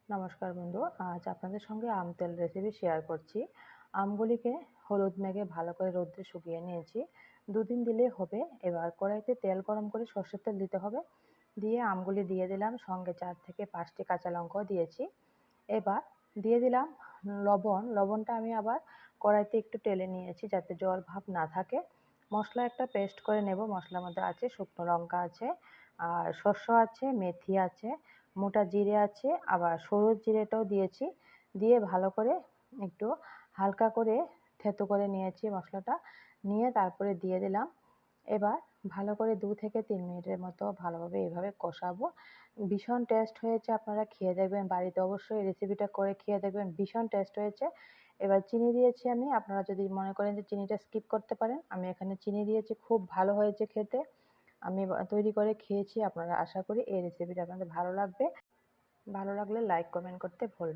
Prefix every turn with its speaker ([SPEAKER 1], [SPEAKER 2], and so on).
[SPEAKER 1] নমস্কার বন্ধু, আজ আপনাদের সঙ্গে আম তেল রেসিপি শেয়ার করছি। আমগুলিকে হলুদ মেখে ভালো করে রোদ্রে শুকিয়ে নিয়েছি। 2 দিন দিলেই হবে। এবার কড়াইতে তেল গরম করে সর্ষের তেল দিতে হবে। দিয়ে আমগুলি দিয়ে দিলাম, সঙ্গে 4 থেকে 5টি কাঁচা লঙ্কাও দিয়েছি। এবার দিয়ে দিলাম লবণ। লবণটা আমি আবার কড়াইতে একটু টেলে নিয়েছি যাতে জল ভাব না থাকে। মশলা একটা পেস্ট করে নেব। মশলার মধ্যে আছে শুকনো লঙ্কা আছে, আর শস্য আছে, মেথি আছে, মোটা জিরে আছে, আবার সরু জিরেটাও দিয়েছি। দিয়ে ভালো করে একটু হালকা করে থেতো করে নিয়েছি মশলাটা। নিয়ে তারপরে দিয়ে দিলাম। এবার ভালো করে 2 থেকে 3 মিনিটের মতো ভালোভাবে এভাবে কষাবো। ভীষণ টেস্ট হয়েছে, আপনারা খেয়ে দেখবেন বাড়িতে, অবশ্যই এই রেসিপিটা করে খেয়ে দেখবেন, ভীষণ টেস্ট হয়েছে। এবার চিনি দিয়েছি আমি, আপনারা যদি মনে করেন যে চিনিটা স্কিপ করতে পারেন। আমি এখানে চিনি দিয়েছি, খুব ভালো হয়েছে খেতে। আমি তৈরি করে খেয়েছি, আপনারা আশা করি এই রেসিপিটা আপনাদের ভালো লাগবে। ভালো লাগলে লাইক কমেন্ট করতে ভুলবেন না।